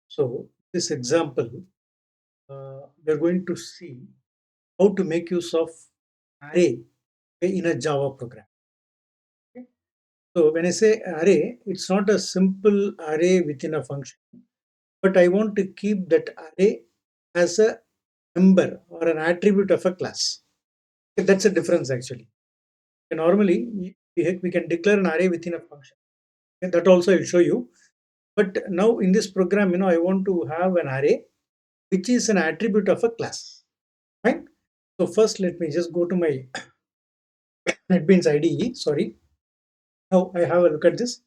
So this example, we are going to see how to make use of array in a Java program. Okay. So when I say array, it's not a simple array within a function, but I want to keep that array as a member or an attribute of a class. Okay, that's a difference actually. Normally, we can declare an array within a function. Okay, that also I'll show you. But now in this program, I want to have an array which is an attribute of a class. Right? So first, let me just go to my NetBeans IDE. Sorry. Now I have a look at this.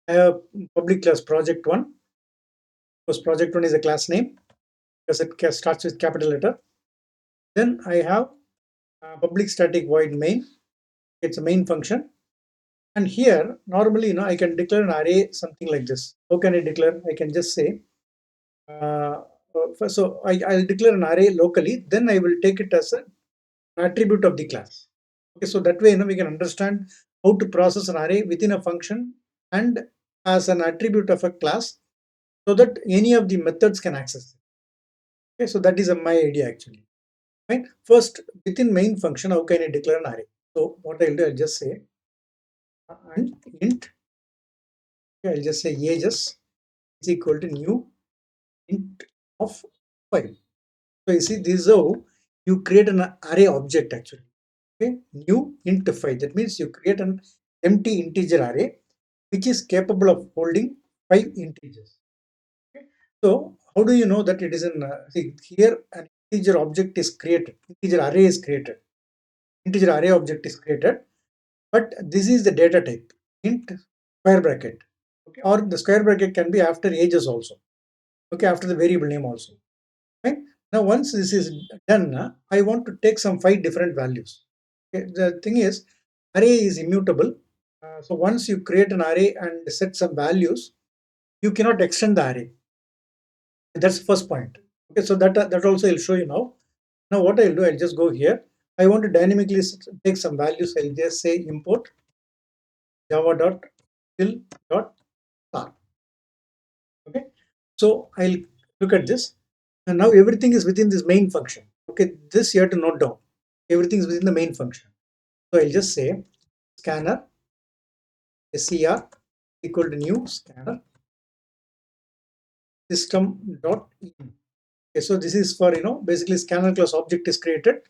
I have public class project one. Because project one is a class name because it starts with capital letter. Then I have public static void main. It's a main function. And here, normally, I can declare an array something like this. How can I declare? I can just say, so I'll declare an array locally. Then I will take it as an attribute of the class. Okay, so that way, we can understand how to process an array within a function and as an attribute of a class, so that any of the methods can access it. Okay, so that is my idea actually. Right. First, within main function, how can I declare an array? So what I'll do, I'll just say and int. Okay, I'll just say ages is equal to new int of 5. So you see, this is how you create an array object actually. Okay, new int 5. That means you create an empty integer array which is capable of holding 5 integers. Okay. So how do you know that it is in? See here, an integer object is created. Integer array is created. Integer array object is created, but this is the data type int square bracket. Okay, or the square bracket can be after ages also. Okay, after the variable name also. Right? Now, once this is done, I want to take some 5 different values. Okay, the thing is, array is immutable. So once you create an array and set some values, you cannot extend the array. That's the first point. Okay, so that also I'll show you now. Now what I'll do, I'll just go here. I want to dynamically take some values. I'll just say import java.fill.start. Okay, so I'll look at this, and now everything is within this main function. Okay, this you have to note down. Everything is within the main function. So I'll just say scanner ser equal to new scanner system dot in. Okay, so this is for basically scanner class object is created,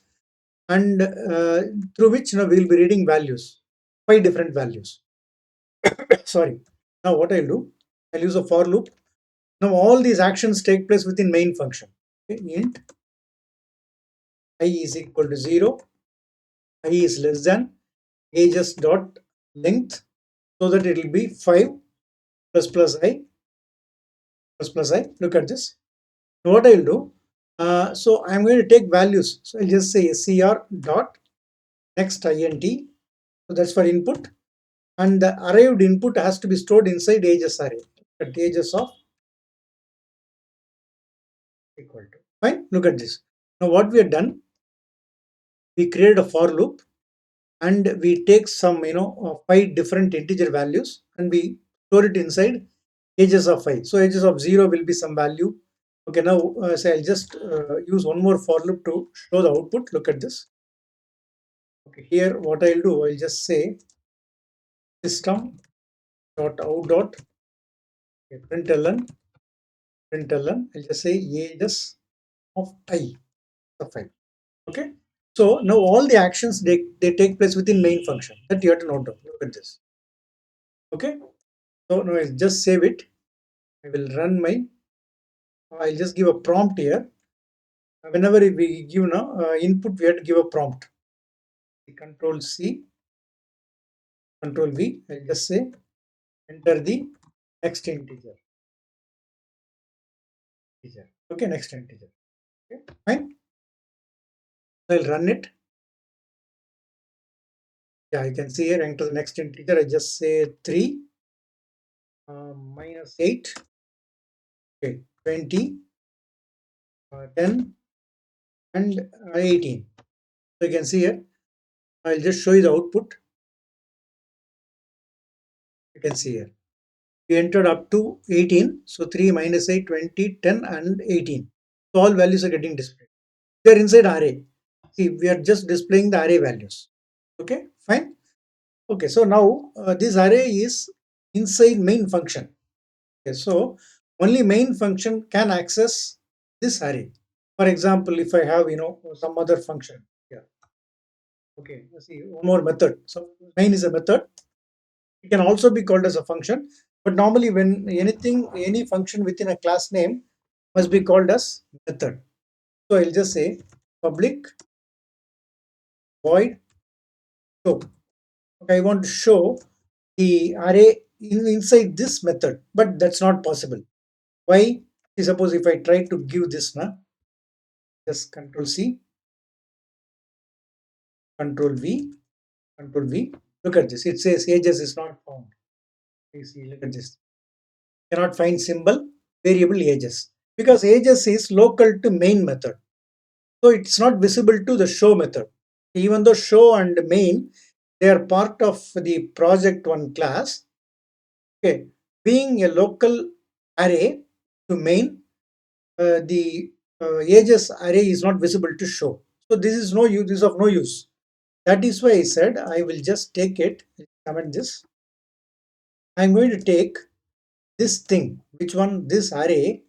and through which we'll be reading values, 5 different values. Sorry. Now what I'll do, I'll use a for loop. Now all these actions take place within main function. Okay, int I is equal to 0, I is less than ages dot length, so that it will be 5 plus plus I plus plus I. Look at this. Now what I'll do, so I'm going to take values. So I'll just say scr dot next int. So that's for input, and the arrived input has to be stored inside ages array at ages of equal to. Fine. Look at this. Now what we have done, we created a for loop, and we take some 5 different integer values, and we store it inside ages of 5. So ages of 0 will be some value. Okay, now say I'll just use one more for loop to show the output. Look at this. Okay, here what I'll do, I'll just say system dot out dot println. I'll just say ages of I of 5. Okay, so now all the actions they take place within main function. That you have to note down. Look at this. Okay, so now I'll just save it. I will run my. I'll just give a prompt here. Whenever we give now input, we have to give a prompt. Control C, Control V. I'll just say enter the next integer. Okay, next integer. Okay, fine. I'll run it. Yeah, I can see here enter the next integer. I just say 3 minus 8. Okay, 20, 10, and 18. So you can see here. I'll just show you the output. You can see here. you entered up to 18. So 3 minus 8, 20, 10, and 18. So all values are getting displayed. We are inside array. See, we are just displaying the array values. Okay, fine. Okay, so now this array is inside main function. Okay, so only main function can access this array. For example, if I have some other function. Yeah. Okay, let's see one more method. So main is a method. It can also be called as a function, but normally when any function within a class name must be called as method. So I'll just say public void show. Okay, I want to show the array inside this method, but that's not possible. Why? Suppose if I try to give this now, just control C, control V, control V. Look at this. It says ages is not found. You see, look at this. Cannot find symbol variable ages because ages is local to main method. So it's not visible to the show method. Even though show and main, they are part of the project one class. Okay, being a local array to main, the ages array is not visible to show. So this is no use. This is of no use. That is why I said I will just take it. Comment this. I'm going to take this thing, which one, this array,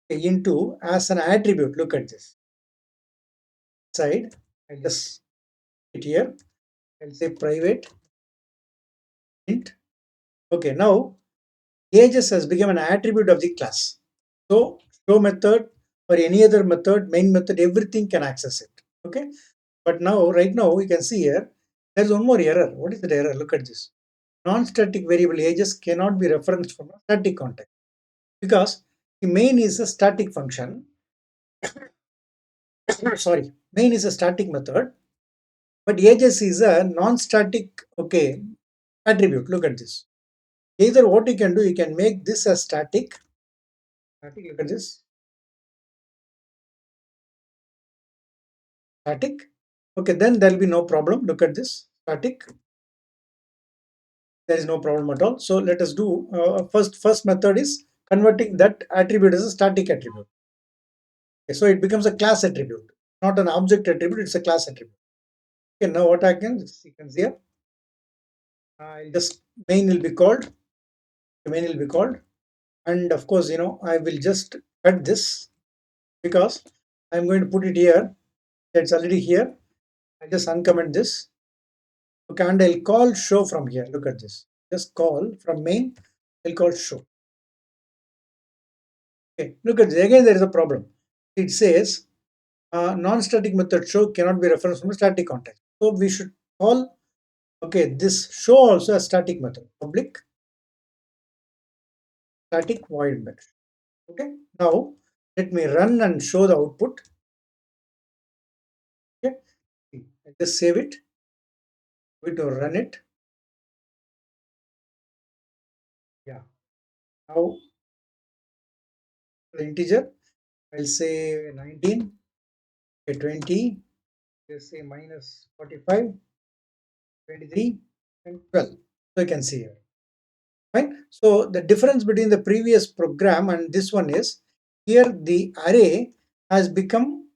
into as an attribute. Look at this side. I'll just put it here. I'll say private int. Okay, now ages has become an attribute of the class. So show method or any other method, main method, everything can access it. Okay, but now right now we can see here there's one more error. What is the error? Look at this. Non-static variable ages cannot be referenced from a static context because the main is a static function. Sorry, main is a static method, but ages is a non-static attribute. Look at this. Either what you can do, you can make this a static. Look at this. Static. Okay, then there will be no problem. Look at this. Static. There is no problem at all. So let us do first method is converting that attribute as a static attribute. Okay, so it becomes a class attribute, not an object attribute. It's a class attribute. Okay, now what I can sequence here. I'll just main will be called. Main will be called, and of course I will just cut this because I'm going to put it here. It's already here. I just uncomment this. Okay, and I'll call show from here. Look at this. Just call from main. I'll call show. Okay, look at this. Again, there is a problem. It says non-static method show cannot be referenced from a static context. So we should call this show also a static method. Public static void method. Okay. Now let me run and show the output. Okay. I just save it. Going to run it. Yeah. Now the integer, I'll say 19, 20, let's say minus 45, 23, and 12. So you can see here. Right? So the difference between the previous program and this one is here the array has become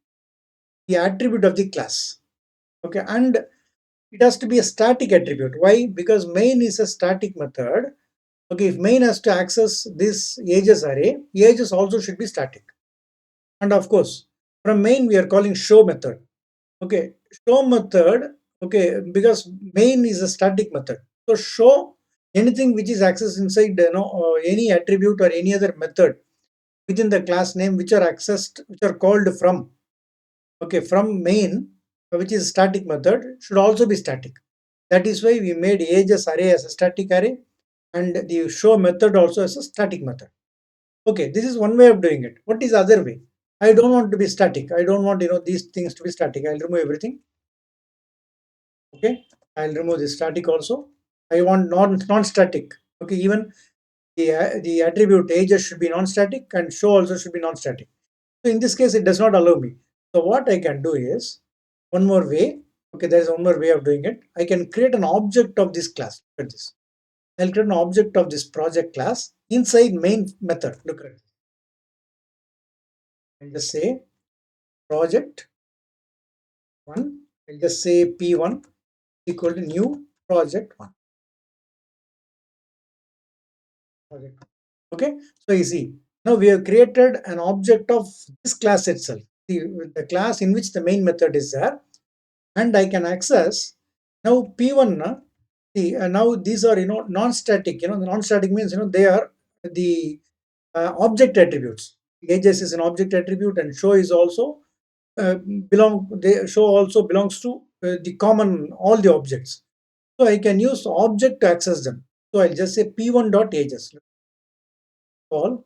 the attribute of the class. Okay, and it has to be a static attribute. Why? Because main is a static method. Okay, if main has to access this ages array, ages also should be static. And of course, from main we are calling show method. Okay, show method. Okay, because main is a static method. So show anything which is accessed inside any attribute or any other method within the class name which are accessed, which are called from from main, which is static method, should also be static. That is why we made ages array as a static array and the show method also as a static method. Okay, this is one way of doing it. What is the other way? I don't want to be static. I don't want these things to be static. I'll remove everything. Okay, I'll remove the static also. I want non-static. Okay, even the attribute ages should be non-static and show also should be non-static. So in this case, it does not allow me. So what I can do is one more way. Okay, there is one more way of doing it. I can create an object of this class. Look at this. I'll create an object of this project class. inside main method. Look at it. I'll just say project one. I'll just say P1 equal to new project one. Project one. Okay, so you see now we have created an object of this class itself. The class in which the main method is there, and I can access now P1. See, now these are non-static. The non-static means they are the object attributes. Ages is an object attribute, and show is also they show also belongs to the common all the objects. So I can use object to access them. So I'll just say p1 dot ages. Call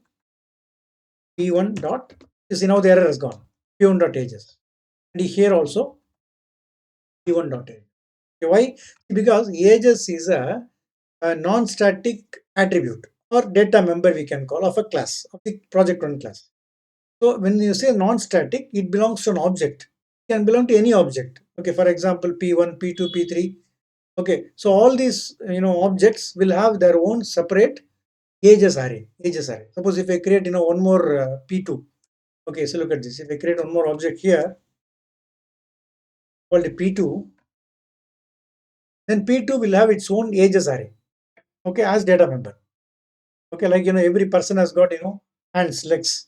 p1 dot. You see now the error has gone. P1 dot ages. And here also p1 dot ages. Okay, why? Because ages is a non-static attribute or data member we can call of a class of the project one class. So when you say non-static, it belongs to an object. It can belong to any object. Okay, for example, P1, P2, P3. Okay, so all these objects will have their own separate ages array. Ages array. Suppose if I create one more P2. Okay, so look at this. If I create one more object here called P2, then P2 will have its own ages array. Okay, as data member. Okay, like every person has got hands, legs.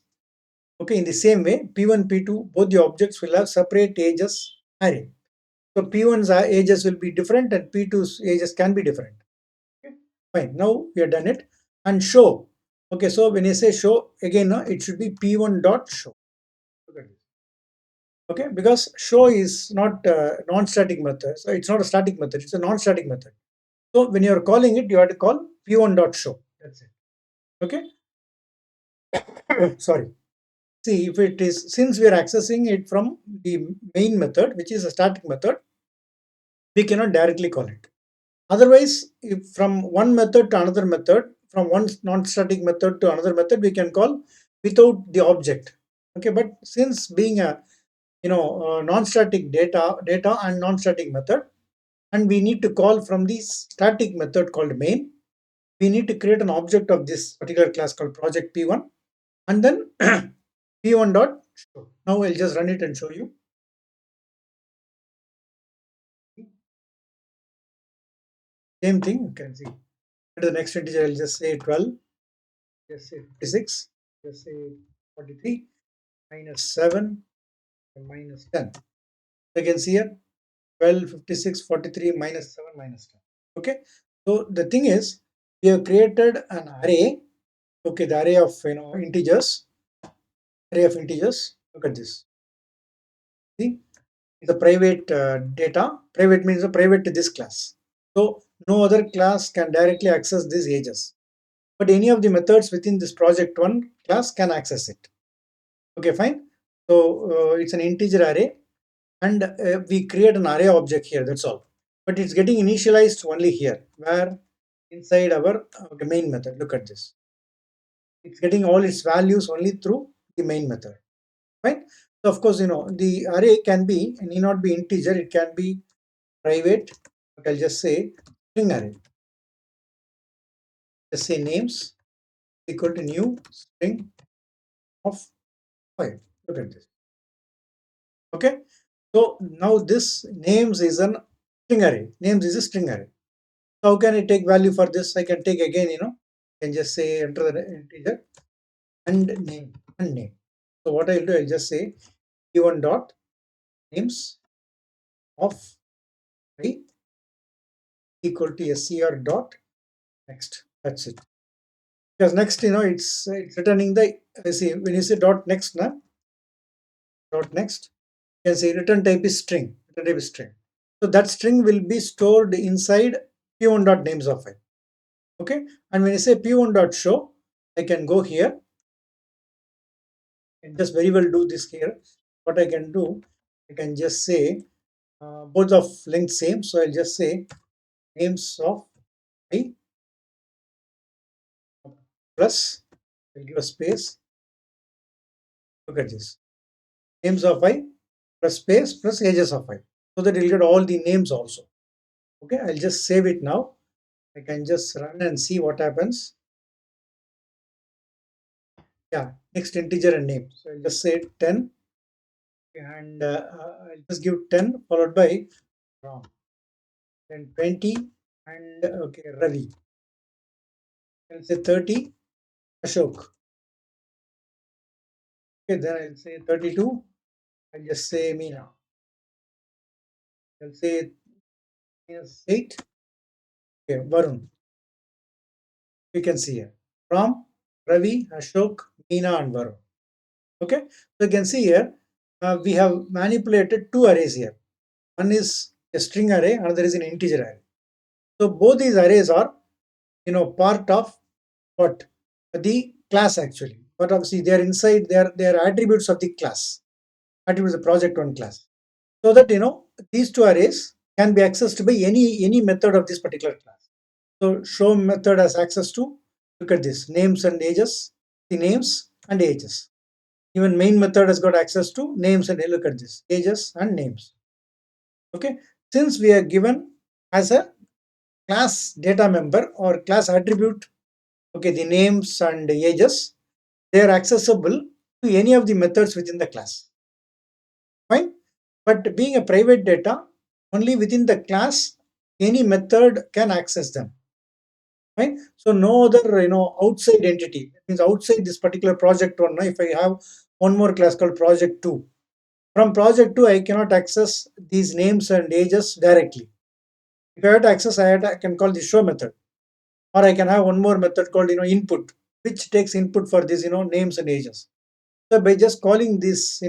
Okay, in the same way, P1, P2, both the objects will have separate ages array. So P1's ages will be different and P2's ages can be different. Okay, fine. Now we have done it. And show. Okay, so when you say show, again, it should be P1 dot show. Okay, because show is not a non-static method. So it's not a static method, it's a non-static method. So when you're calling it, you have to call P1 dot show. That's it. Okay. Sorry. See, if it is, since we are accessing it from the main method, which is a static method, we cannot directly call it. Otherwise, if from one method to another method, from one non-static method to another method, we can call without the object. Okay, but since being a non-static data and non-static method, and we need to call from the static method called main, we need to create an object of this particular class called project P1, and then P1 dot show. Now I'll just run it and show you. Same thing you can see. The next integer, I'll just say 12, just say 56, just say 43, minus 7, and minus 10. You can see here 12, 56, 43, minus 7, minus 10. Okay. So the thing is, we have created an array. Okay, the array of integers. Array of integers. Look at this. See, the private data. Private means a private to this class. So no other class can directly access these ages. But any of the methods within this project one class can access it. Okay, fine. So it's an integer array, and we create an array object here. That's all. But it's getting initialized only here, where inside our main method. Look at this. It's getting all its values only through the main method. Right. So of course, the array can be, need not be integer. It can be private. But I'll just say string array. Just say names equal to new string of 5. Look at this. Okay. So now this names is an string array. Names is a string array. So how can I take value for this? I can take again, can just say enter the integer and name and name. So what I'll do, I'll just say p1 dot names of I equal to scr dot next. That's it. Because next, it's returning the see when you say dot next, dot next, you can say return type is string. Return type is string. So that string will be stored inside p1 dot names of I. Okay, and when you say p1 dot show, I can go here and just very well do this here. What I can do, I can just say both of length same. So I'll just say names of I plus, I'll give a space. Look at this. Names of I plus space plus ages of I. So that you'll get all the names also. Okay, I'll just save it now. I can just run and see what happens. Yeah, next integer and name. So I'll just say 10 and I'll just give 10 followed by Ram. Then 20 and okay, Ravi. I'll say 30 Ashok. Okay, then I'll say 32. I'll just say Meena. I'll say minus 8. Okay, Varun. You can see here. Ram, Ravi, Ashok, Meena, and Varun. Okay, so you can see here we have manipulated two arrays here. One is a string array, another is an integer array. So both these arrays are part of what the class actually. But obviously they are inside, they are attributes of the class, attributes of the project one class. So that these two arrays can be accessed by any method of this particular class. So show method has access to, look at this, names and ages, the names and ages. Even main method has got access to names and look at this, ages and names. Okay, since we are given as a class data member or class attribute, okay, the names and ages, they are accessible to any of the methods within the class. Fine, but being a private data, only within the class, any method can access them. Right, so no other outside entity, that means outside this particular project one. If I have one more class called project 2, from project 2 I cannot access these names and ages directly. If I have to access, I can call the show method, or I can have one more method called input, which takes input for these names and ages. So by just calling this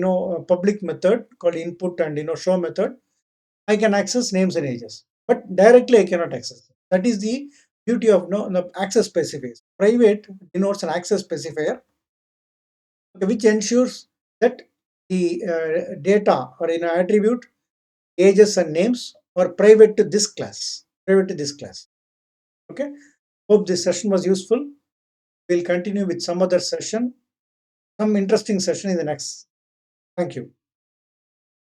public method called input and show method, I can access names and ages, but directly I cannot access. That is the beauty of the access specifiers. Private denotes an access specifier, okay, which ensures that the data or attribute, ages and names are private to this class. Private to this class. Okay. Hope this session was useful. We'll continue with some other session, some interesting session in the next. Thank you.